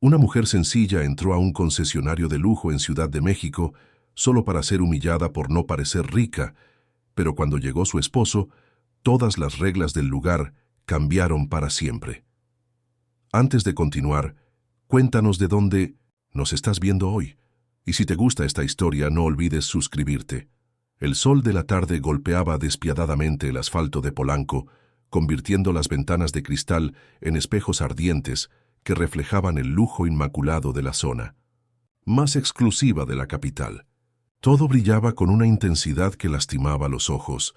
Una mujer sencilla entró a un concesionario de lujo en Ciudad de México solo para ser humillada por no parecer rica, pero cuando llegó su esposo, todas las reglas del lugar cambiaron para siempre. Antes de continuar, cuéntanos de dónde nos estás viendo hoy. Y si te gusta esta historia, no olvides suscribirte. El sol de la tarde golpeaba despiadadamente el asfalto de Polanco, convirtiendo las ventanas de cristal en espejos ardientes que reflejaban el lujo inmaculado de la zona, más exclusiva de la capital. Todo brillaba con una intensidad que lastimaba los ojos.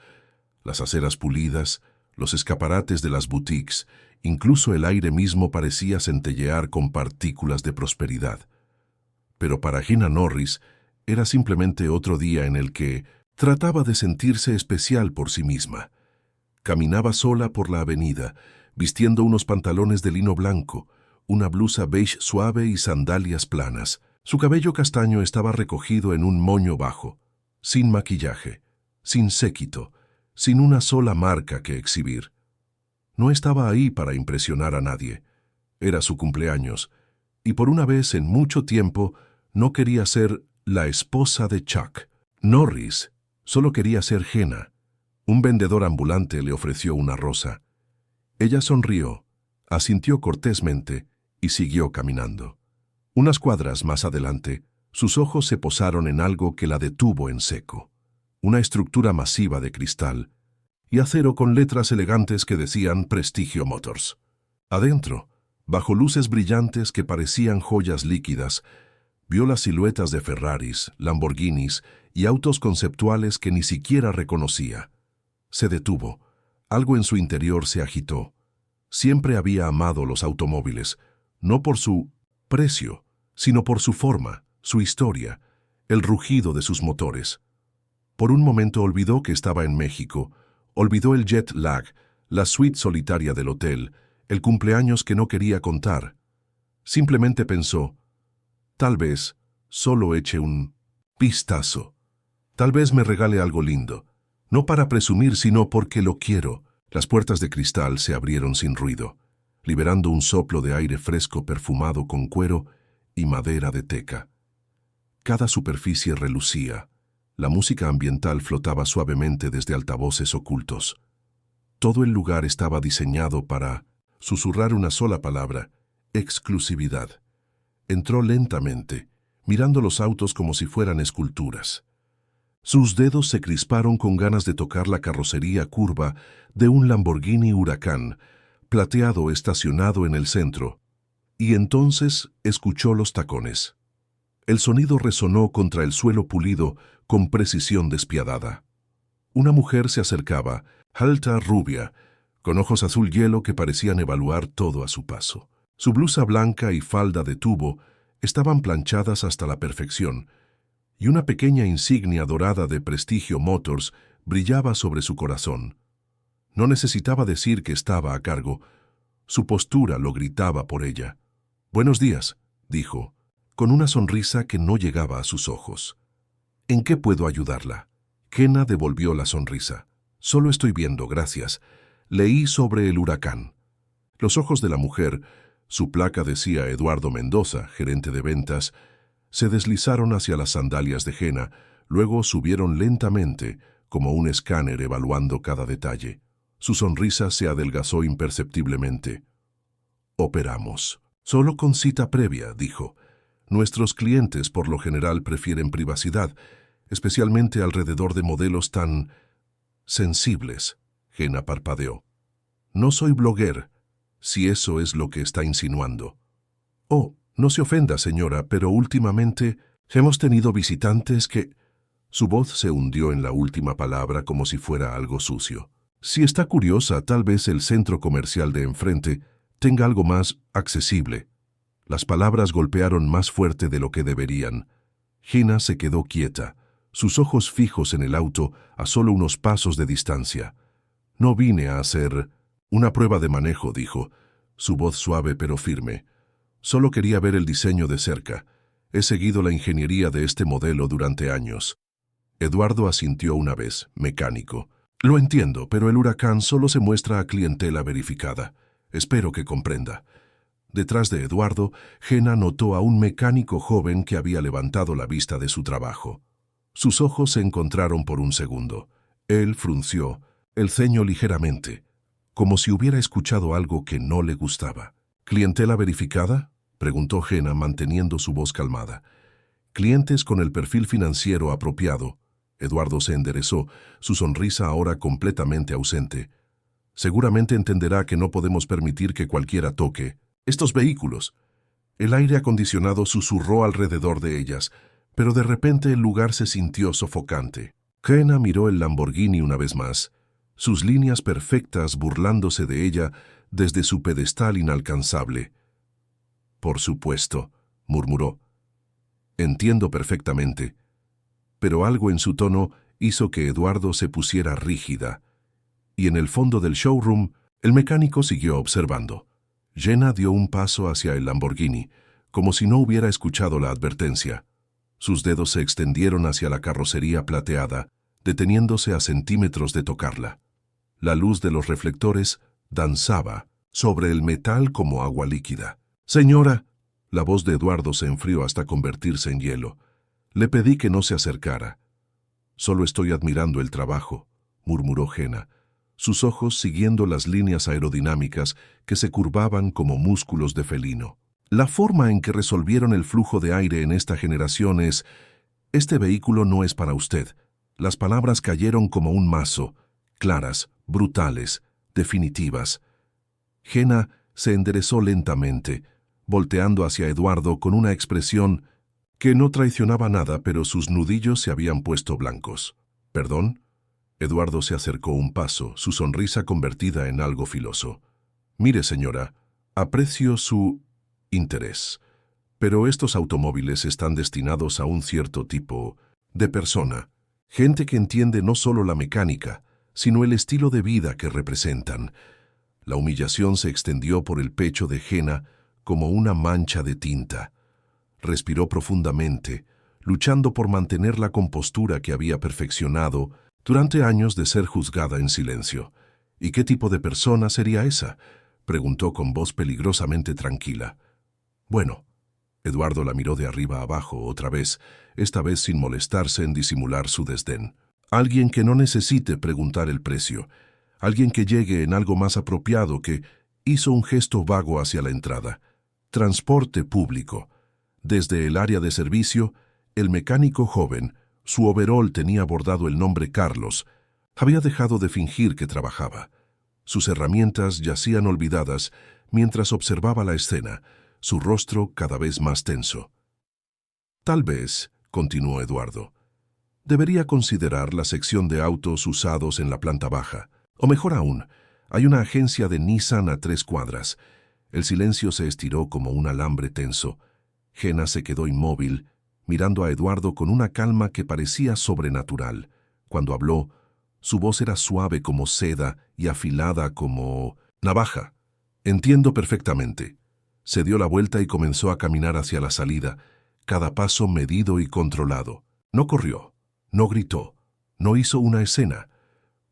Las aceras pulidas, los escaparates de las boutiques, incluso el aire mismo parecía centellear con partículas de prosperidad. Pero para Gina Norris era simplemente otro día en el que trataba de sentirse especial por sí misma. Caminaba sola por la avenida, vistiendo unos pantalones de lino blanco, una blusa beige suave y sandalias planas. Su cabello castaño estaba recogido en un moño bajo, sin maquillaje, sin séquito, sin una sola marca que exhibir. No estaba ahí para impresionar a nadie. Era su cumpleaños, y por una vez en mucho tiempo no quería ser la esposa de Chuck. Norris solo quería ser Gina. Un vendedor ambulante le ofreció una rosa. Ella sonrió, asintió cortésmente y siguió caminando. Unas cuadras más adelante, sus ojos se posaron en algo que la detuvo en seco. Una estructura masiva de cristal y acero con letras elegantes que decían Prestigio Motors. Adentro, bajo luces brillantes que parecían joyas líquidas, vio las siluetas de Ferraris, Lamborghinis y autos conceptuales que ni siquiera reconocía. Se detuvo. Algo en su interior se agitó. Siempre había amado los automóviles, no por su precio, sino por su forma, su historia, el rugido de sus motores. Por un momento olvidó que estaba en México, olvidó el jet lag, la suite solitaria del hotel, el cumpleaños que no quería contar. Simplemente pensó, tal vez solo eche un vistazo. Tal vez me regale algo lindo, no para presumir, sino porque lo quiero. Las puertas de cristal se abrieron sin ruido, liberando un soplo de aire fresco perfumado con cuero y madera de teca. Cada superficie relucía. La música ambiental flotaba suavemente desde altavoces ocultos. Todo el lugar estaba diseñado para susurrar una sola palabra: exclusividad. Entró lentamente, mirando los autos como si fueran esculturas. Sus dedos se crisparon con ganas de tocar la carrocería curva de un Lamborghini Huracán, plateado estacionado en el centro, y entonces escuchó los tacones. El sonido resonó contra el suelo pulido con precisión despiadada. Una mujer se acercaba, alta, rubia, con ojos azul hielo que parecían evaluar todo a su paso. Su blusa blanca y falda de tubo estaban planchadas hasta la perfección, y una pequeña insignia dorada de Prestigio Motors brillaba sobre su corazón. No necesitaba decir que estaba a cargo. Su postura lo gritaba por ella. «Buenos días», dijo, con una sonrisa que no llegaba a sus ojos. «¿En qué puedo ayudarla?» Gina devolvió la sonrisa. «Solo estoy viendo, gracias. Leí sobre el huracán». Los ojos de la mujer, su placa decía Eduardo Mendoza, gerente de ventas, se deslizaron hacia las sandalias de Gina, luego subieron lentamente, como un escáner evaluando cada detalle. Su sonrisa se adelgazó imperceptiblemente. «Operamos. Solo con cita previa», dijo. «Nuestros clientes por lo general prefieren privacidad, especialmente alrededor de modelos tan sensibles». Gina parpadeó. «No soy blogger, si eso es lo que está insinuando». «Oh, no se ofenda, señora, pero últimamente hemos tenido visitantes que...» Su voz se hundió en la última palabra como si fuera algo sucio. «Si está curiosa, tal vez el centro comercial de enfrente tenga algo más accesible». Las palabras golpearon más fuerte de lo que deberían. Gina se quedó quieta, sus ojos fijos en el auto a solo unos pasos de distancia. «No vine a hacer una prueba de manejo», dijo, su voz suave pero firme. «Solo quería ver el diseño de cerca. He seguido la ingeniería de este modelo durante años». Eduardo asintió una vez, mecánico. «Lo entiendo, pero el huracán solo se muestra a clientela verificada. Espero que comprenda». Detrás de Eduardo, Jenna notó a un mecánico joven que había levantado la vista de su trabajo. Sus ojos se encontraron por un segundo. Él frunció el ceño ligeramente, como si hubiera escuchado algo que no le gustaba. ¿Clientela verificada?, preguntó Jenna manteniendo su voz calmada. Clientes con el perfil financiero apropiado. Eduardo se enderezó, su sonrisa ahora completamente ausente. Seguramente entenderá que no podemos permitir que cualquiera toque estos vehículos. El aire acondicionado susurró alrededor de ellas, pero de repente el lugar se sintió sofocante. Jenna miró el Lamborghini una vez más, sus líneas perfectas burlándose de ella desde su pedestal inalcanzable. «Por supuesto», murmuró. «Entiendo perfectamente». Pero algo en su tono hizo que Eduardo se pusiera rígida. Y en el fondo del showroom, el mecánico siguió observando. Jenna dio un paso hacia el Lamborghini, como si no hubiera escuchado la advertencia. Sus dedos se extendieron hacia la carrocería plateada, deteniéndose a centímetros de tocarla. La luz de los reflectores danzaba sobre el metal como agua líquida. «Señora», la voz de Eduardo se enfrió hasta convertirse en hielo. «Le pedí que no se acercara». «Solo estoy admirando el trabajo», murmuró Jenna, sus ojos siguiendo las líneas aerodinámicas que se curvaban como músculos de felino. «La forma en que resolvieron el flujo de aire en esta generación es... Este vehículo no es para usted». Las palabras cayeron como un mazo, claras, brutales, definitivas. Jenna se enderezó lentamente, volteando hacia Eduardo con una expresión que no traicionaba nada, pero sus nudillos se habían puesto blancos. «¿Perdón?» Eduardo se acercó un paso, su sonrisa convertida en algo filoso. «Mire, señora, aprecio su interés, pero estos automóviles están destinados a un cierto tipo de persona, gente que entiende no solo la mecánica, sino el estilo de vida que representan». La humillación se extendió por el pecho de Jenna como una mancha de tinta. Respiró profundamente, luchando por mantener la compostura que había perfeccionado durante años de ser juzgada en silencio. «¿Y qué tipo de persona sería esa?», preguntó con voz peligrosamente tranquila. «Bueno». Eduardo la miró de arriba abajo otra vez, esta vez sin molestarse en disimular su desdén. «Alguien que no necesite preguntar el precio. Alguien que llegue en algo más apropiado que...» Hizo un gesto vago hacia la entrada. «Transporte público». Desde el área de servicio, el mecánico joven, su overol tenía bordado el nombre Carlos, había dejado de fingir que trabajaba. Sus herramientas yacían olvidadas mientras observaba la escena, su rostro cada vez más tenso. «Tal vez», continuó Eduardo, «debería considerar la sección de autos usados en la planta baja. O mejor aún, hay una agencia de Nissan a 3 cuadras». El silencio se estiró como un alambre tenso. Jenna se quedó inmóvil, mirando a Eduardo con una calma que parecía sobrenatural. Cuando habló, su voz era suave como seda y afilada como navaja. «Entiendo perfectamente». Se dio la vuelta y comenzó a caminar hacia la salida, cada paso medido y controlado. No corrió, no gritó, no hizo una escena.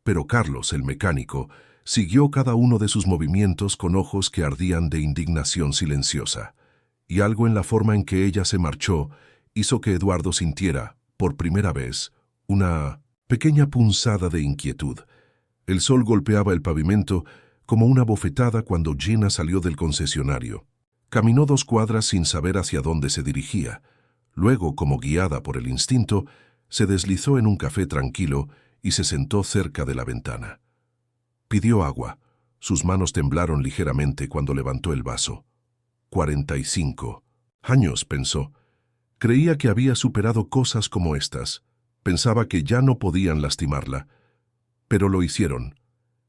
Pero Carlos, el mecánico, siguió cada uno de sus movimientos con ojos que ardían de indignación silenciosa. Y algo en la forma en que ella se marchó hizo que Eduardo sintiera, por primera vez, una pequeña punzada de inquietud. El sol golpeaba el pavimento como una bofetada cuando Jenna salió del concesionario. Caminó 2 cuadras sin saber hacia dónde se dirigía. Luego, como guiada por el instinto, se deslizó en un café tranquilo y se sentó cerca de la ventana. Pidió agua. Sus manos temblaron ligeramente cuando levantó el vaso. 45 años, pensó. Creía que había superado cosas como estas. Pensaba que ya no podían lastimarla. Pero lo hicieron.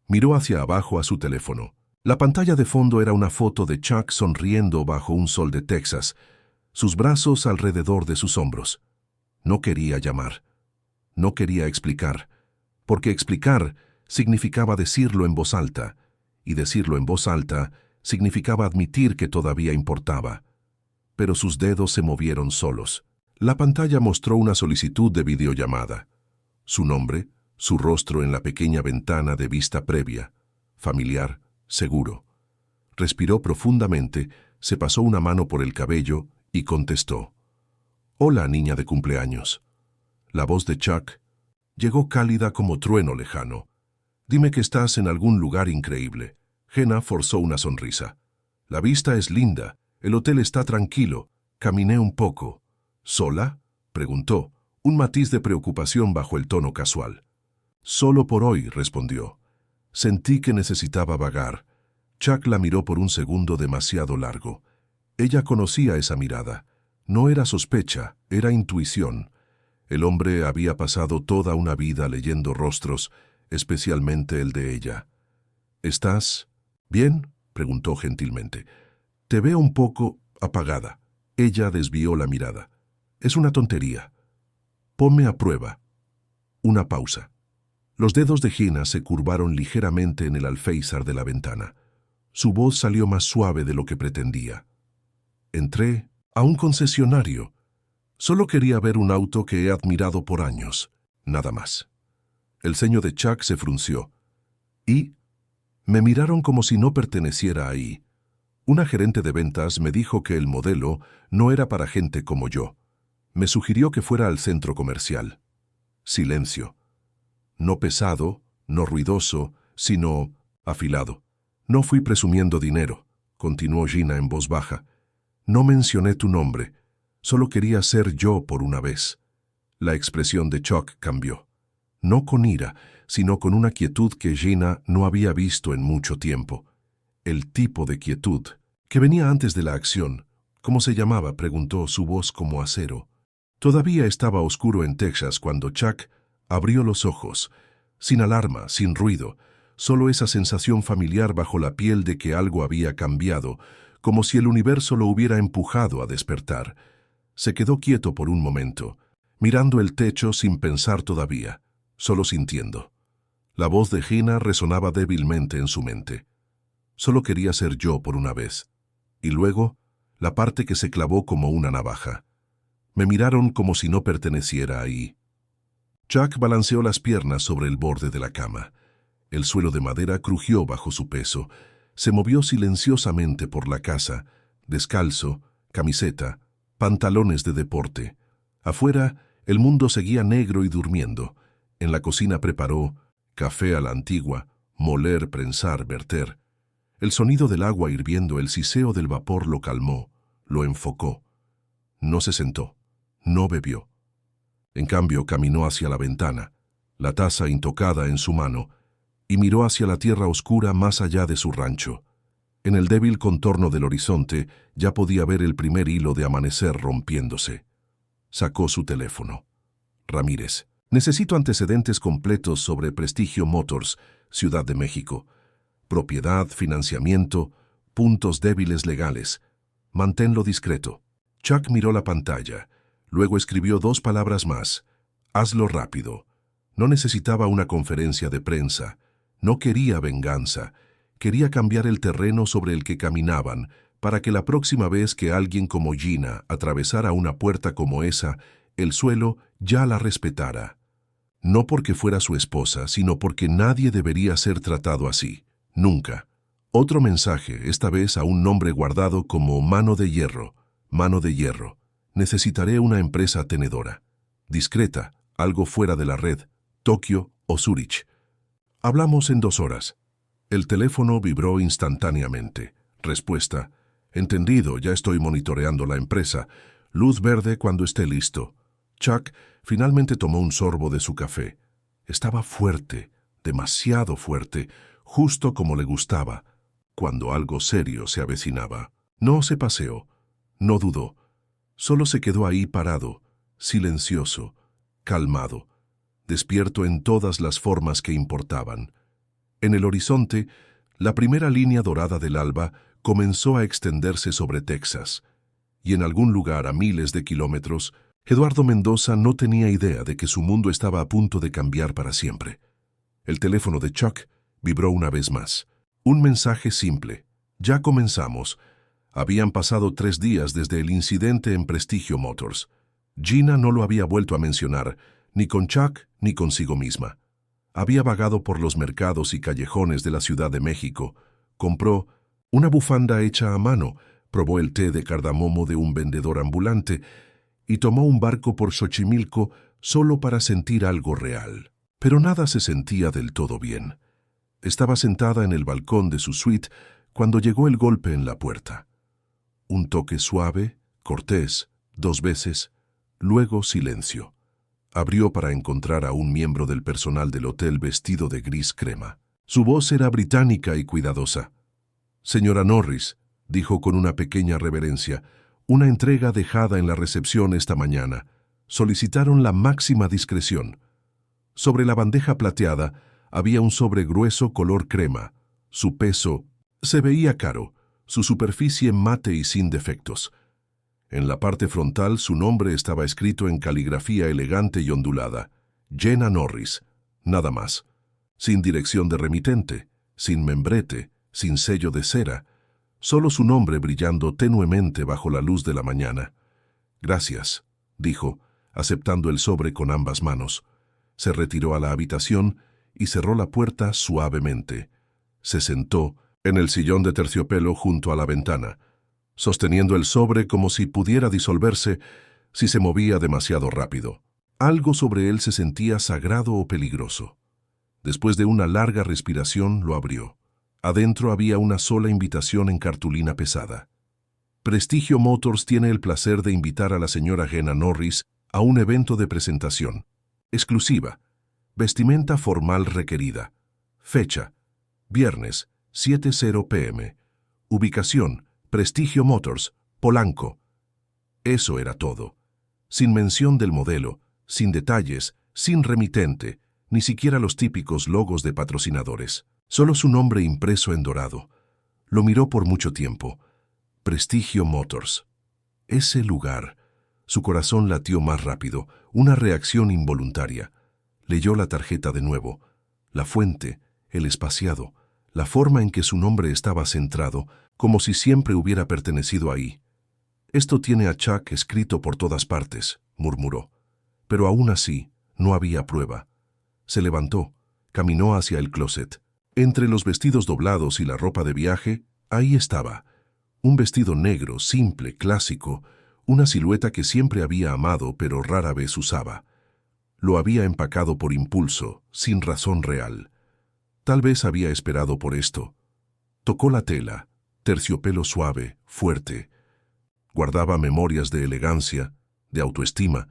Miró hacia abajo a su teléfono. La pantalla de fondo era una foto de Chuck sonriendo bajo un sol de Texas, sus brazos alrededor de sus hombros. No quería llamar. No quería explicar. Porque explicar significaba decirlo en voz alta, y decirlo en voz alta significaba admitir que todavía importaba. Pero sus dedos se movieron solos. La pantalla mostró una solicitud de videollamada. Su nombre, su rostro en la pequeña ventana de vista previa, familiar, seguro. Respiró profundamente, se pasó una mano por el cabello y contestó. «Hola, niña de cumpleaños». La voz de Chuck llegó cálida como trueno lejano. «Dime que estás en algún lugar increíble». Jenna forzó una sonrisa. «La vista es linda, el hotel está tranquilo, caminé un poco». «¿Sola?», preguntó, un matiz de preocupación bajo el tono casual. «Solo por hoy», respondió. «Sentí que necesitaba vagar». Chuck la miró por un segundo demasiado largo. Ella conocía esa mirada. No era sospecha, era intuición. El hombre había pasado toda una vida leyendo rostros, especialmente el de ella. «¿Estás bien?», preguntó gentilmente. «Te veo un poco apagada». Ella desvió la mirada. «Es una tontería. Ponme a prueba». Una pausa. Los dedos de Jenna se curvaron ligeramente en el alféizar de la ventana. Su voz salió más suave de lo que pretendía. «Entré a un concesionario. Solo quería ver un auto que he admirado por años, nada más». El ceño de Chuck se frunció. «Y?» Me miraron como si no perteneciera ahí. Una gerente de ventas me dijo que el modelo no era para gente como yo. Me sugirió que fuera al centro comercial. Silencio. No pesado, no ruidoso, sino afilado. «No fui presumiendo dinero», continuó Jenna en voz baja. «No mencioné tu nombre. Solo quería ser yo por una vez». La expresión de Chuck cambió. No con ira, sino con una quietud que Jenna no había visto en mucho tiempo. El tipo de quietud que venía antes de la acción. «¿Cómo se llamaba?», preguntó, su voz como acero. Todavía estaba oscuro en Texas cuando Chuck abrió los ojos, sin alarma, sin ruido, solo esa sensación familiar bajo la piel de que algo había cambiado, como si el universo lo hubiera empujado a despertar. Se quedó quieto por un momento, mirando el techo sin pensar todavía, solo sintiendo. La voz de Jenna resonaba débilmente en su mente. «Solo quería ser yo por una vez». Y luego, la parte que se clavó como una navaja. Me miraron como si no perteneciera ahí. Chuck balanceó las piernas sobre el borde de la cama. El suelo de madera crujió bajo su peso. Se movió silenciosamente por la casa, descalzo, camiseta, pantalones de deporte. Afuera, el mundo seguía negro y durmiendo. En la cocina preparó café a la antigua, moler, prensar, verter. El sonido del agua hirviendo, el siseo del vapor lo calmó, lo enfocó. No se sentó, no bebió. En cambio, caminó hacia la ventana, la taza intocada en su mano, y miró hacia la tierra oscura más allá de su rancho. En el débil contorno del horizonte ya podía ver el primer hilo de amanecer rompiéndose. Sacó su teléfono. «Ramírez, necesito antecedentes completos sobre Prestigio Motors, Ciudad de México. Propiedad, financiamiento, puntos débiles legales. Manténlo discreto». Chuck miró la pantalla. Luego escribió 2 palabras más. «Hazlo rápido». No necesitaba una conferencia de prensa. No quería venganza. Quería cambiar el terreno sobre el que caminaban para que la próxima vez que alguien como Jenna atravesara una puerta como esa, el suelo ya la respetara. No porque fuera su esposa, sino porque nadie debería ser tratado así. Nunca. Otro mensaje, esta vez a un nombre guardado como Mano de Hierro. «Mano de Hierro. Necesitaré una empresa tenedora. Discreta, algo fuera de la red. Tokio o Zúrich. Hablamos en 2 horas». El teléfono vibró instantáneamente. Respuesta: «Entendido, ya estoy monitoreando la empresa. Luz verde cuando esté listo». Chuck finalmente tomó un sorbo de su café. Estaba fuerte, demasiado fuerte, justo como le gustaba, cuando algo serio se avecinaba. No se paseó, no dudó. Solo se quedó ahí parado, silencioso, calmado, despierto en todas las formas que importaban. En el horizonte, la primera línea dorada del alba comenzó a extenderse sobre Texas, y en algún lugar a miles de kilómetros, Eduardo Mendoza no tenía idea de que su mundo estaba a punto de cambiar para siempre. El teléfono de Chuck vibró una vez más. Un mensaje simple. «Ya comenzamos». Habían pasado 3 días desde el incidente en Prestigio Motors. Jenna no lo había vuelto a mencionar, ni con Chuck ni consigo misma. Había vagado por los mercados y callejones de la Ciudad de México. Compró una bufanda hecha a mano Probó el té de cardamomo de un vendedor ambulante y tomó un barco por Xochimilco solo para sentir algo real. Pero nada se sentía del todo bien. Estaba sentada en el balcón de su suite cuando llegó el golpe en la puerta. Un toque suave, cortés, 2 veces, luego silencio. Abrió para encontrar a un miembro del personal del hotel vestido de gris crema. Su voz era británica y cuidadosa. «Señora Norris», dijo con una pequeña reverencia, «una entrega dejada en la recepción esta mañana. Solicitaron la máxima discreción». Sobre la bandeja plateada había un sobre grueso color crema. Su peso se veía caro, su superficie mate y sin defectos. En la parte frontal su nombre estaba escrito en caligrafía elegante y ondulada. Jenna Norris, nada más. Sin dirección de remitente, sin membrete, sin sello de cera. Solo su nombre brillando tenuemente bajo la luz de la mañana. «Gracias», dijo, aceptando el sobre con ambas manos. Se retiró a la habitación y cerró la puerta suavemente. Se sentó en el sillón de terciopelo junto a la ventana, sosteniendo el sobre como si pudiera disolverse si se movía demasiado rápido. Algo sobre él se sentía sagrado o peligroso. Después de una larga respiración, lo abrió. Adentro había una sola invitación en cartulina pesada. Prestigio Motors tiene el placer de invitar a la señora Jenna Norris a un evento de presentación. Exclusiva. Vestimenta formal requerida. Fecha: viernes, 7:00 p.m. Ubicación: Prestigio Motors, Polanco. Eso era todo. Sin mención del modelo, sin detalles, sin remitente, ni siquiera los típicos logos de patrocinadores. Solo su nombre impreso en dorado. Lo miró por mucho tiempo. Prestigio Motors. Ese lugar. Su corazón latió más rápido, una reacción involuntaria. Leyó la tarjeta de nuevo. La fuente, el espaciado, la forma en que su nombre estaba centrado, como si siempre hubiera pertenecido ahí. «Esto tiene a Chuck escrito por todas partes», murmuró. Pero aún así, no había prueba. Se levantó, caminó hacia el closet. Entre los vestidos doblados y la ropa de viaje, ahí estaba. Un vestido negro, simple, clásico, una silueta que siempre había amado pero rara vez usaba. Lo había empacado por impulso, sin razón real. Tal vez había esperado por esto. Tocó la tela, terciopelo suave, fuerte. Guardaba memorias de elegancia, de autoestima,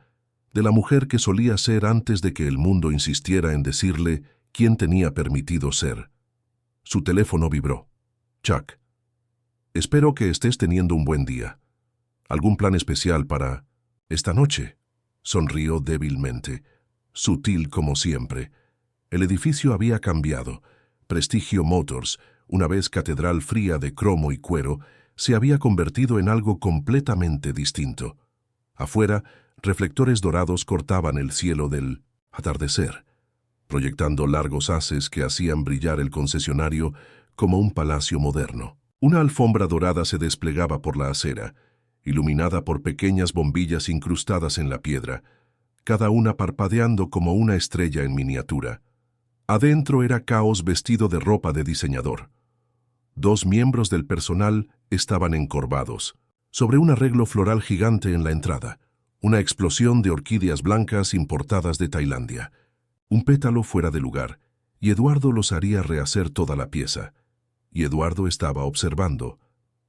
de la mujer que solía ser antes de que el mundo insistiera en decirle quién tenía permitido ser. Su teléfono vibró. «Chuck, espero que estés teniendo un buen día. ¿Algún plan especial para esta noche?» Sonrió débilmente, sutil como siempre. El edificio había cambiado. Prestigio Motors, una vez catedral fría de cromo y cuero, se había convertido en algo completamente distinto. Afuera, reflectores dorados cortaban el cielo del atardecer, proyectando largos haces que hacían brillar el concesionario como un palacio moderno. Una alfombra dorada se desplegaba por la acera, iluminada por pequeñas bombillas incrustadas en la piedra, cada una parpadeando como una estrella en miniatura. Adentro era caos vestido de ropa de diseñador. 2 miembros del personal estaban encorvados, sobre un arreglo floral gigante en la entrada, una explosión de orquídeas blancas importadas de Tailandia. Un pétalo fuera de lugar, y Eduardo los haría rehacer toda la pieza. Y Eduardo estaba observando,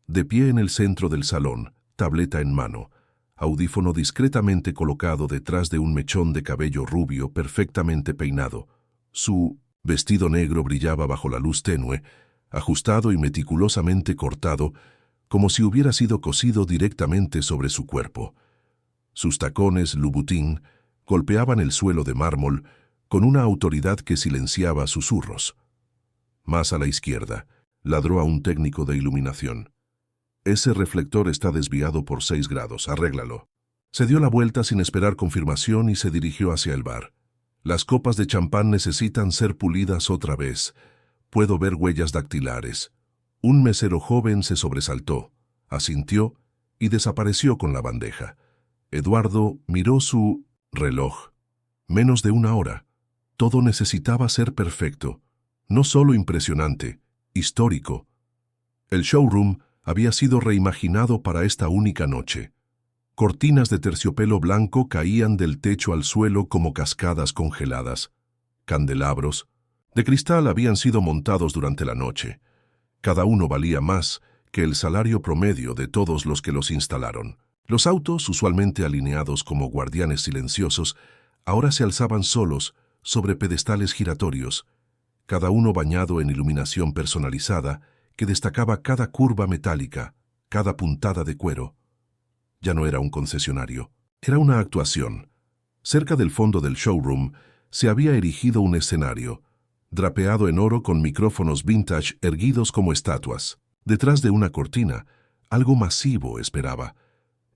de pie en el centro del salón, tableta en mano, audífono discretamente colocado detrás de un mechón de cabello rubio perfectamente peinado. Su vestido negro brillaba bajo la luz tenue, ajustado y meticulosamente cortado, como si hubiera sido cosido directamente sobre su cuerpo. Sus tacones Louboutin golpeaban el suelo de mármol con una autoridad que silenciaba susurros. Más a la izquierda, ladró a un técnico de iluminación. «Ese reflector está desviado por 6 grados, arréglalo». Se dio la vuelta sin esperar confirmación y se dirigió hacia el bar. «Las copas de champán necesitan ser pulidas otra vez. Puedo ver huellas dactilares». Un mesero joven se sobresaltó, asintió y desapareció con la bandeja. Eduardo miró su reloj. Menos de 1 hora. Todo necesitaba ser perfecto. No solo impresionante, histórico. El showroom había sido reimaginado para esta única noche. Cortinas de terciopelo blanco caían del techo al suelo como cascadas congeladas. Candelabros de cristal habían sido montados durante la noche. Cada uno valía más que el salario promedio de todos los que los instalaron. Los autos, usualmente alineados como guardianes silenciosos, ahora se alzaban solos sobre pedestales giratorios, cada uno bañado en iluminación personalizada que destacaba cada curva metálica, cada puntada de cuero. Ya no era un concesionario, era una actuación. Cerca del fondo del showroom se había erigido un escenario, drapeado en oro con micrófonos vintage erguidos como estatuas. Detrás de una cortina, algo masivo esperaba.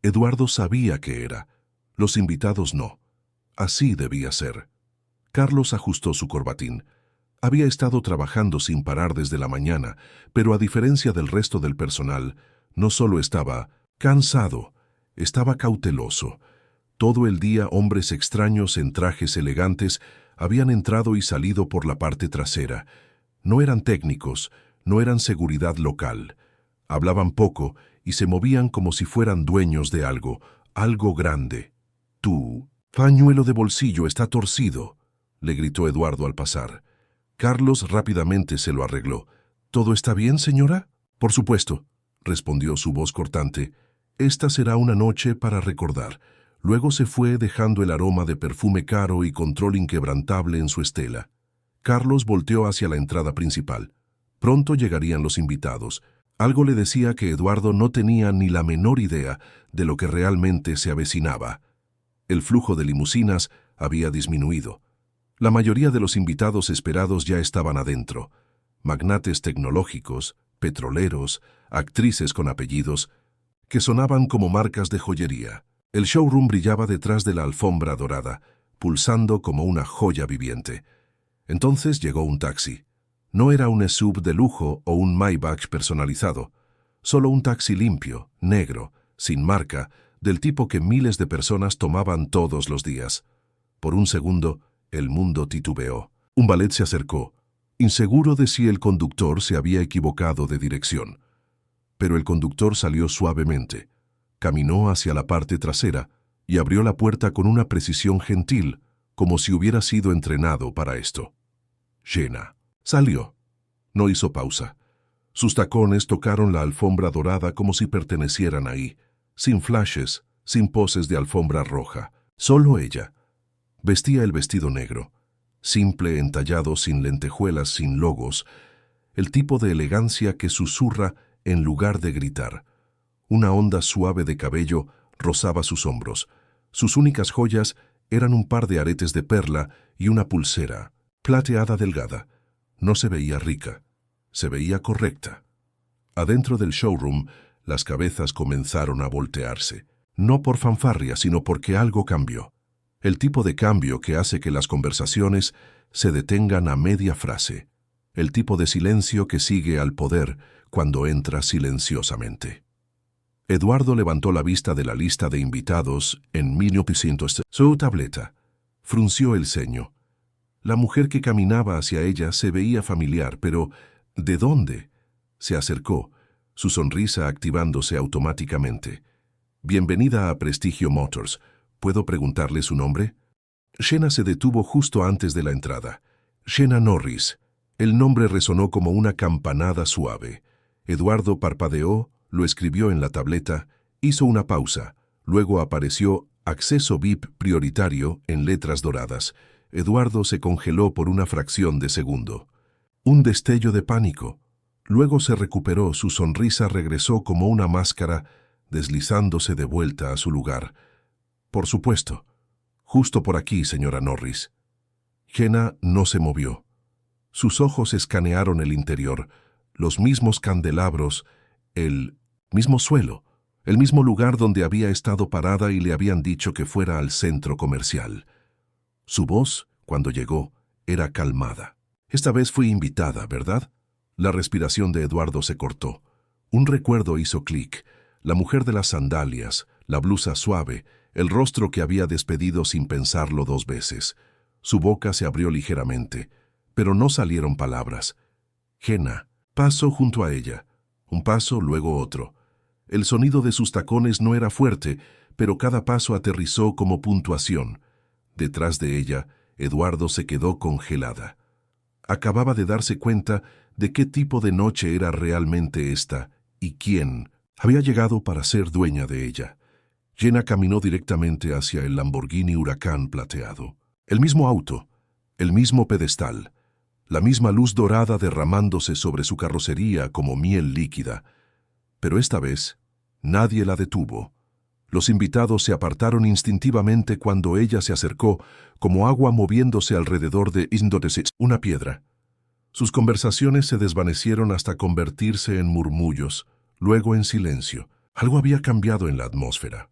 Eduardo sabía qué era, los invitados no. Así debía ser. Carlos ajustó su corbatín. Había estado trabajando sin parar desde la mañana, pero a diferencia del resto del personal, no solo estaba cansado, estaba cauteloso. Todo el día hombres extraños en trajes elegantes habían entrado y salido por la parte trasera. No eran técnicos, no eran seguridad local. Hablaban poco y se movían como si fueran dueños de algo, algo grande. «Tu pañuelo de bolsillo está torcido», le gritó Eduardo al pasar. Carlos rápidamente se lo arregló. «¿Todo está bien, señora?» «Por supuesto», respondió su voz cortante. «Esta será una noche para recordar». Luego se fue dejando el aroma de perfume caro y control inquebrantable en su estela. Carlos volteó hacia la entrada principal. Pronto llegarían los invitados. Algo le decía que Eduardo no tenía ni la menor idea de lo que realmente se avecinaba. El flujo de limusinas había disminuido. La mayoría de los invitados esperados ya estaban adentro. Magnates tecnológicos, petroleros, actrices con apellidos, que sonaban como marcas de joyería. El showroom brillaba detrás de la alfombra dorada, pulsando como una joya viviente. Entonces llegó un taxi. No era un SUV de lujo o un Maybach personalizado, solo un taxi limpio, negro, sin marca, del tipo que miles de personas tomaban todos los días. Por un segundo, el mundo titubeó. Un valet se acercó, inseguro de si el conductor se había equivocado de dirección. Pero el conductor salió suavemente. Caminó hacia la parte trasera y abrió la puerta con una precisión gentil, como si hubiera sido entrenado para esto. Shena salió. No hizo pausa. Sus tacones tocaron la alfombra dorada como si pertenecieran ahí, sin flashes, sin poses de alfombra roja. Solo ella. Vestía el vestido negro, simple, entallado, sin lentejuelas, sin logos, el tipo de elegancia que susurra en lugar de gritar. Una onda suave de cabello rozaba sus hombros. Sus únicas joyas eran un par de aretes de perla y una pulsera, plateada delgada. No se veía rica, se veía correcta. Adentro del showroom, las cabezas comenzaron a voltearse. No por fanfarria, sino porque algo cambió. El tipo de cambio que hace que las conversaciones se detengan a media frase. El tipo de silencio que sigue al poder cuando entra silenciosamente. Eduardo levantó la vista de la lista de invitados en 1900. Su tableta. Frunció el ceño. La mujer que caminaba hacia ella se veía familiar, pero ¿de dónde? Se acercó, su sonrisa activándose automáticamente. Bienvenida a Prestigio Motors. ¿Puedo preguntarle su nombre? Shena se detuvo justo antes de la entrada. Shena Norris. El nombre resonó como una campanada suave. Eduardo parpadeó, lo escribió en la tableta, hizo una pausa. Luego apareció acceso VIP prioritario en letras doradas. Eduardo se congeló por una fracción de segundo. Un destello de pánico. Luego se recuperó, su sonrisa regresó como una máscara, deslizándose de vuelta a su lugar. Por supuesto. Justo por aquí, señora Norris. Shena no se movió. Sus ojos escanearon el interior, los mismos candelabros, el mismo suelo, el mismo lugar donde había estado parada y le habían dicho que fuera al centro comercial. Su voz, cuando llegó, era calmada. Esta vez fui invitada, ¿verdad? La respiración de Eduardo se cortó. Un recuerdo hizo clic. La mujer de las sandalias, la blusa suave, el rostro que había despedido sin pensarlo 2 veces. Su boca se abrió ligeramente, pero no salieron palabras. Shena pasó junto a ella. Un paso, luego otro. El sonido de sus tacones no era fuerte, pero cada paso aterrizó como puntuación. Detrás de ella, Eduardo se quedó congelada. Acababa de darse cuenta de qué tipo de noche era realmente esta y quién había llegado para ser dueña de ella. Jenna caminó directamente hacia el Lamborghini Huracán plateado. El mismo auto, el mismo pedestal, la misma luz dorada derramándose sobre su carrocería como miel líquida. Pero esta vez, nadie la detuvo. Los invitados se apartaron instintivamente cuando ella se acercó, como agua moviéndose alrededor de una piedra. Sus conversaciones se desvanecieron hasta convertirse en murmullos, luego en silencio. Algo había cambiado en la atmósfera.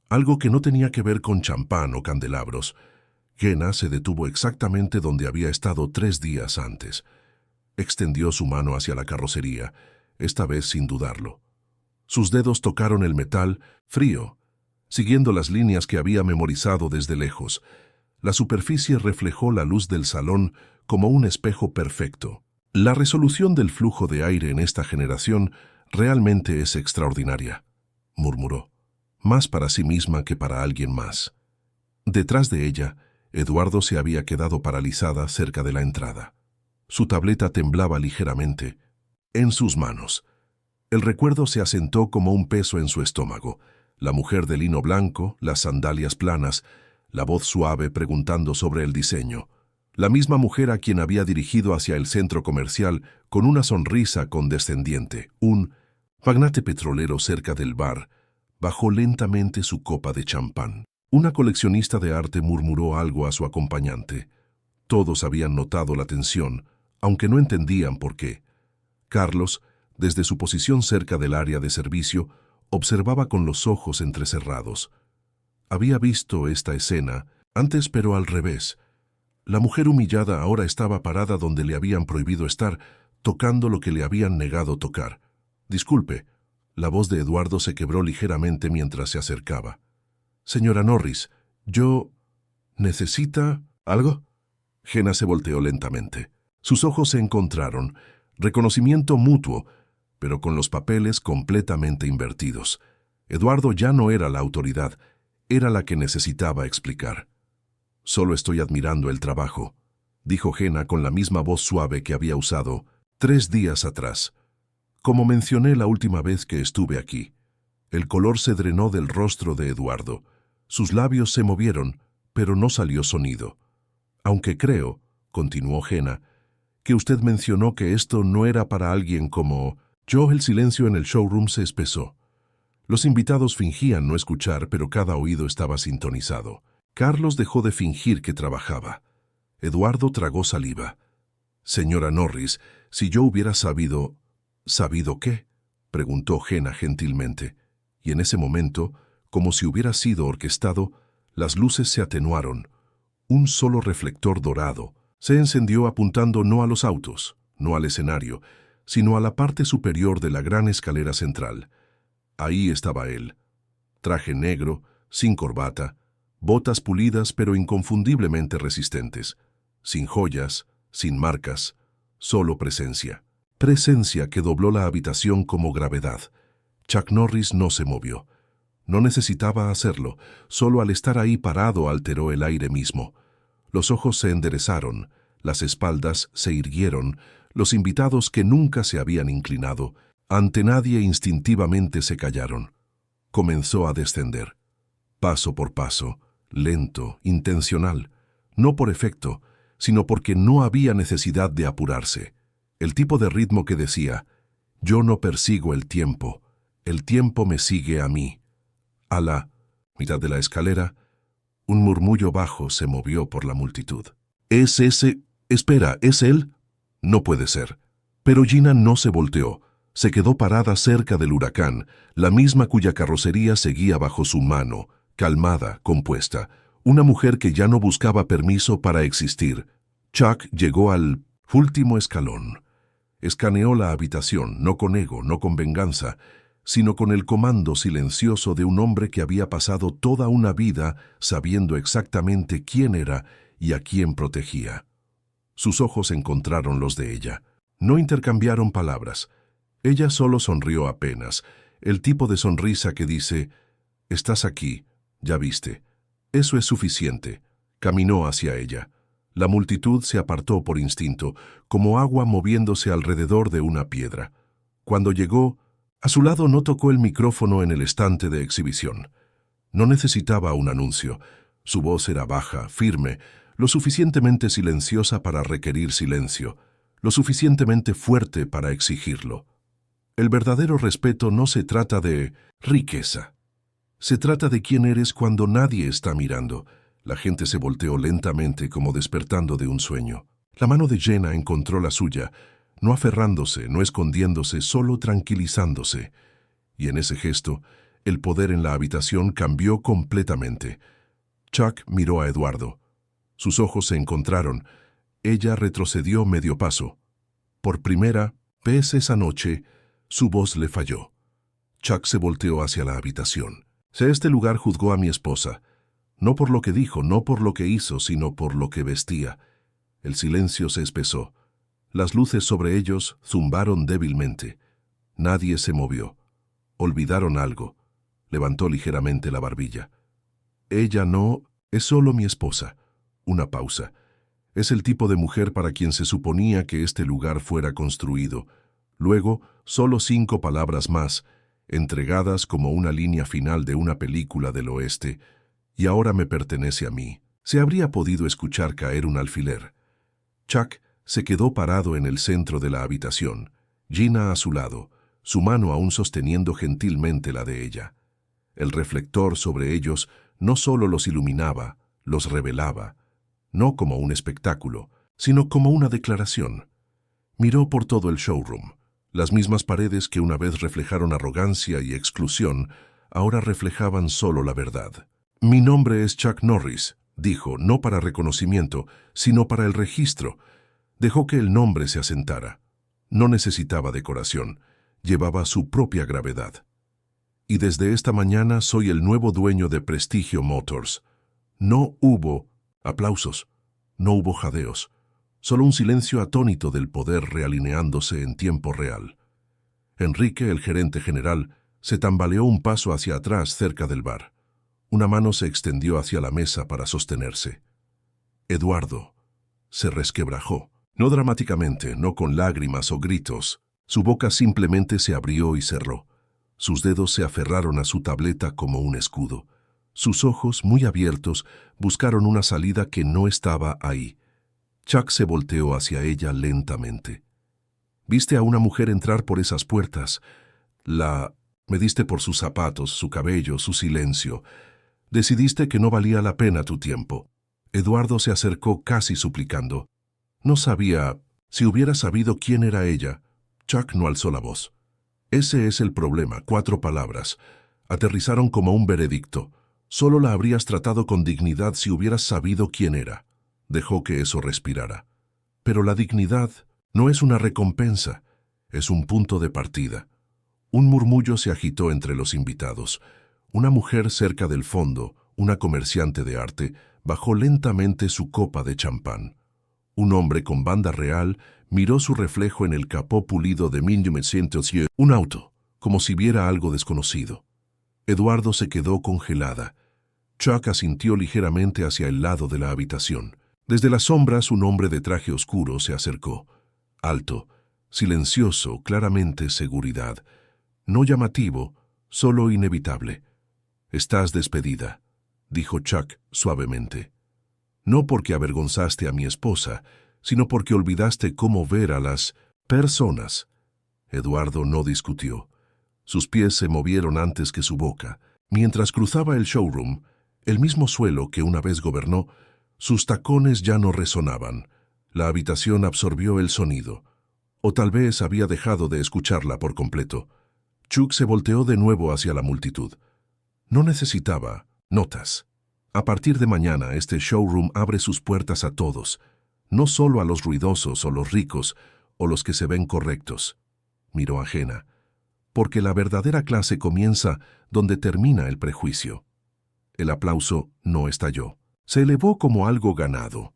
Algo que no tenía que ver con champán o candelabros. Jenna se detuvo exactamente donde había estado 3 días antes. Extendió su mano hacia la carrocería, esta vez sin dudarlo. Sus dedos tocaron el metal, frío, siguiendo las líneas que había memorizado desde lejos. La superficie reflejó la luz del salón como un espejo perfecto. La resolución del flujo de aire en esta generación realmente es extraordinaria, murmuró, más para sí misma que para alguien más. Detrás de ella, Eduardo se había quedado paralizada cerca de la entrada. Su tableta temblaba ligeramente en sus manos. El recuerdo se asentó como un peso en su estómago. La mujer de lino blanco, las sandalias planas, la voz suave preguntando sobre el diseño. La misma mujer a quien había dirigido hacia el centro comercial con una sonrisa condescendiente. Un magnate petrolero cerca del bar bajó lentamente su copa de champán. Una coleccionista de arte murmuró algo a su acompañante. Todos habían notado la tensión, aunque no entendían por qué. Carlos, desde su posición cerca del área de servicio, observaba con los ojos entrecerrados. Había visto esta escena antes, pero al revés. La mujer humillada ahora estaba parada donde le habían prohibido estar, tocando lo que le habían negado tocar. «Disculpe». La voz de Eduardo se quebró ligeramente mientras se acercaba. «Señora Norris, yo... ¿necesita algo?» Jenna se volteó lentamente. Sus ojos se encontraron. Reconocimiento mutuo, pero con los papeles completamente invertidos. Eduardo ya no era la autoridad, era la que necesitaba explicar. «Solo estoy admirando el trabajo», dijo Jenna con la misma voz suave que había usado 3 días atrás. «Como mencioné la última vez que estuve aquí». El color se drenó del rostro de Eduardo. Sus labios se movieron, pero no salió sonido. «Aunque creo», continuó Jenna, «que usted mencionó que esto no era para alguien como...» El silencio en el showroom se espesó. Los invitados fingían no escuchar, pero cada oído estaba sintonizado. Carlos dejó de fingir que trabajaba. Eduardo tragó saliva. «Señora Norris, si yo hubiera sabido...» «¿Sabido qué?», preguntó Jenna gentilmente. Y en ese momento, como si hubiera sido orquestado, las luces se atenuaron. Un solo reflector dorado se encendió apuntando no a los autos, no al escenario, sino a la parte superior de la gran escalera central. Ahí estaba él. Traje negro, sin corbata, botas pulidas pero inconfundiblemente resistentes, sin joyas, sin marcas, solo presencia. Presencia que dobló la habitación como gravedad. Chuck Norris no se movió. No necesitaba hacerlo, solo al estar ahí parado alteró el aire mismo. Los ojos se enderezaron, las espaldas se irguieron, los invitados que nunca se habían inclinado, ante nadie instintivamente se callaron. Comenzó a descender. Paso por paso, lento, intencional, no por efecto, sino porque no había necesidad de apurarse. El tipo de ritmo que decía, «Yo no persigo el tiempo me sigue a mí». A la mitad de la escalera, un murmullo bajo se movió por la multitud. «¿Es ese? Espera, ¿es él?» «No puede ser». Pero Gina no se volteó. Se quedó parada cerca del Huracán, la misma cuya carrocería seguía bajo su mano, calmada, compuesta. Una mujer que ya no buscaba permiso para existir. Chuck llegó al último escalón. Escaneó la habitación, no con ego, no con venganza, sino con el comando silencioso de un hombre que había pasado toda una vida sabiendo exactamente quién era y a quién protegía. Sus ojos encontraron los de ella. No intercambiaron palabras. Ella solo sonrió apenas, el tipo de sonrisa que dice, «Estás aquí, ya viste. Eso es suficiente». Caminó hacia ella. La multitud se apartó por instinto, como agua moviéndose alrededor de una piedra. Cuando llegó, a su lado no tocó el micrófono en el estante de exhibición. No necesitaba un anuncio. Su voz era baja, firme, lo suficientemente silenciosa para requerir silencio, lo suficientemente fuerte para exigirlo. El verdadero respeto no se trata de riqueza. Se trata de quién eres cuando nadie está mirando. La gente se volteó lentamente como despertando de un sueño. La mano de Jenna encontró la suya, no aferrándose, no escondiéndose, solo tranquilizándose. Y en ese gesto, el poder en la habitación cambió completamente. Chuck miró a Eduardo. Sus ojos se encontraron. Ella retrocedió medio paso. Por primera vez esa noche, su voz le falló. Chuck se volteó hacia la habitación. Este lugar juzgó a mi esposa. No por lo que dijo, no por lo que hizo, sino por lo que vestía. El silencio se espesó. Las luces sobre ellos zumbaron débilmente. Nadie se movió. Olvidaron algo. Levantó ligeramente la barbilla. Ella no es solo mi esposa. Una pausa. Es el tipo de mujer para quien se suponía que este lugar fuera construido. Luego, solo 5 palabras más, entregadas como una línea final de una película del oeste. Y ahora me pertenece a mí. Se habría podido escuchar caer un alfiler. Chuck se quedó parado en el centro de la habitación, Gina a su lado, su mano aún sosteniendo gentilmente la de ella. El reflector sobre ellos no solo los iluminaba, los revelaba, no como un espectáculo, sino como una declaración. Miró por todo el showroom. Las mismas paredes que una vez reflejaron arrogancia y exclusión, ahora reflejaban solo la verdad. «Mi nombre es Chuck Norris», dijo, no para reconocimiento, sino para el registro. Dejó que el nombre se asentara. No necesitaba decoración, llevaba su propia gravedad. «Y desde esta mañana soy el nuevo dueño de Prestigio Motors». No hubo aplausos, no hubo jadeos, solo un silencio atónito del poder realineándose en tiempo real. Enrique, el gerente general, se tambaleó un paso hacia atrás cerca del bar. Una mano se extendió hacia la mesa para sostenerse. Eduardo se resquebrajó, no dramáticamente, no con lágrimas o gritos. Su boca simplemente se abrió y cerró. Sus dedos se aferraron a su tableta como un escudo. Sus ojos, muy abiertos, buscaron una salida que no estaba ahí. Chuck se volteó hacia ella lentamente. «Viste a una mujer entrar por esas puertas. Mediste por sus zapatos, su cabello, su silencio. Decidiste que no valía la pena tu tiempo». Eduardo se acercó casi suplicando. No sabía. Si hubiera sabido quién era ella. Chuck no alzó la voz. «Ese es el problema», 4 palabras. Aterrizaron como un veredicto. Solo la habrías tratado con dignidad si hubieras sabido quién era. Dejó que eso respirara. Pero la dignidad no es una recompensa, es un punto de partida. Un murmullo se agitó entre los invitados. Una mujer cerca del fondo, una comerciante de arte, bajó lentamente su copa de champán. Un hombre con banda real miró su reflejo en el capó pulido de 1900, un auto, como si viera algo desconocido. Eduardo se quedó congelada. Chuck asintió ligeramente hacia el lado de la habitación. Desde las sombras un hombre de traje oscuro se acercó. Alto, silencioso, claramente seguridad. No llamativo, solo inevitable. «Estás despedida», dijo Chuck suavemente. «No porque avergonzaste a mi esposa, sino porque olvidaste cómo ver a las personas». Eduardo no discutió. Sus pies se movieron antes que su boca. Mientras cruzaba el showroom, el mismo suelo que una vez gobernó, sus tacones ya no resonaban. La habitación absorbió el sonido. O tal vez había dejado de escucharla por completo. Chuck se volteó de nuevo hacia la multitud. No necesitaba notas. A partir de mañana, este showroom abre sus puertas a todos, no solo a los ruidosos o los ricos o los que se ven correctos. Miró a Jenna. Porque la verdadera clase comienza donde termina el prejuicio. El aplauso no estalló. Se elevó como algo ganado.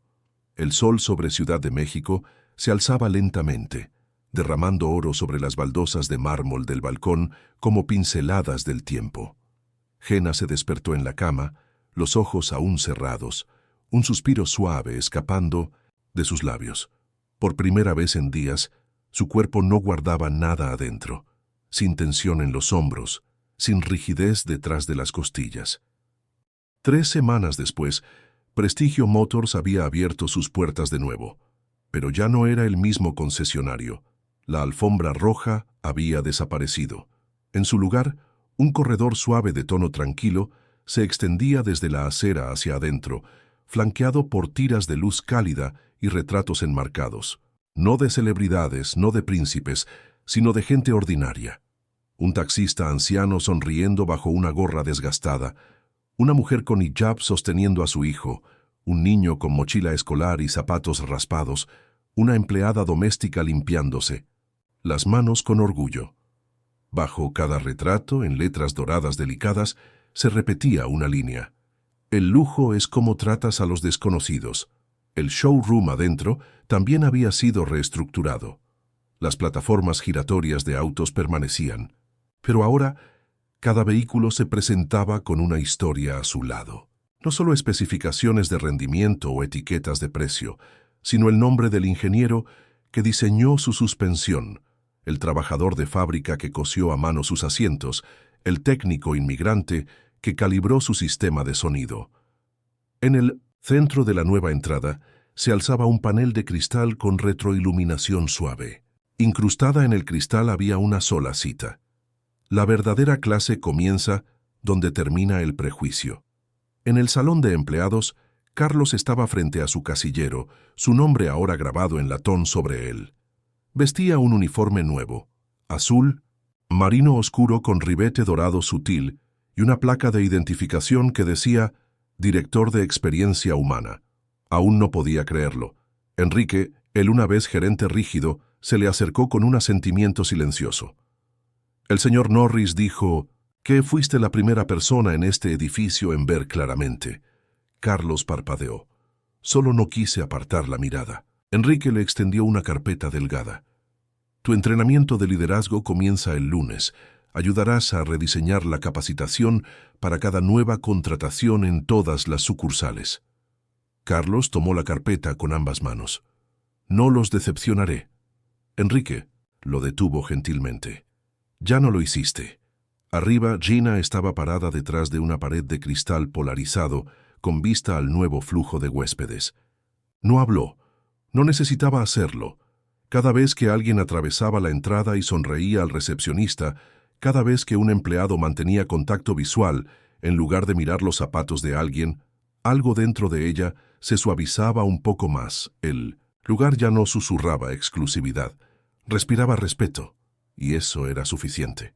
El sol sobre Ciudad de México se alzaba lentamente. derramando oro sobre las baldosas de mármol del balcón como pinceladas del tiempo. Jenna se despertó en la cama, los ojos aún cerrados, un suspiro suave escapando de sus labios. Por primera vez en días, su cuerpo no guardaba nada adentro, sin tensión en los hombros, sin rigidez detrás de las costillas. 3 semanas después, Prestigio Motors había abierto sus puertas de nuevo, pero ya no era el mismo concesionario. La alfombra roja había desaparecido. En su lugar, un corredor suave de tono tranquilo se extendía desde la acera hacia adentro, flanqueado por tiras de luz cálida y retratos enmarcados. No de celebridades, no de príncipes, sino de gente ordinaria. Un taxista anciano sonriendo bajo una gorra desgastada, una mujer con hijab sosteniendo a su hijo, un niño con mochila escolar y zapatos raspados, una empleada doméstica limpiándose, las manos con orgullo. Bajo cada retrato, en letras doradas delicadas, se repetía una línea. El lujo es cómo tratas a los desconocidos. El showroom adentro también había sido reestructurado. Las plataformas giratorias de autos permanecían, pero ahora cada vehículo se presentaba con una historia a su lado. No solo especificaciones de rendimiento o etiquetas de precio, sino el nombre del ingeniero que diseñó su suspensión, el trabajador de fábrica que cosió a mano sus asientos, el técnico inmigrante que calibró su sistema de sonido. En el centro de la nueva entrada se alzaba un panel de cristal con retroiluminación suave. Incrustada en el cristal había una sola cita. La verdadera clase comienza donde termina el prejuicio. En el salón de empleados, Carlos estaba frente a su casillero, su nombre ahora grabado en latón sobre él. Vestía un uniforme nuevo, azul, marino oscuro con ribete dorado sutil y una placa de identificación que decía «Director de Experiencia Humana». Aún no podía creerlo. Enrique, el una vez gerente rígido, se le acercó con un asentimiento silencioso. El señor Norris dijo que fuiste la primera persona en este edificio en ver claramente. Carlos parpadeó. Solo no quise apartar la mirada. Enrique le extendió una carpeta delgada. Tu entrenamiento de liderazgo comienza el lunes. Ayudarás a rediseñar la capacitación para cada nueva contratación en todas las sucursales. Carlos tomó la carpeta con ambas manos. No los decepcionaré. Enrique lo detuvo gentilmente. Ya no lo hiciste. Arriba, Gina estaba parada detrás de una pared de cristal polarizado con vista al nuevo flujo de huéspedes. No habló. No necesitaba hacerlo. Cada vez que alguien atravesaba la entrada y sonreía al recepcionista, cada vez que un empleado mantenía contacto visual, en lugar de mirar los zapatos de alguien, algo dentro de ella se suavizaba un poco más. El lugar ya no susurraba exclusividad. Respiraba respeto, y eso era suficiente.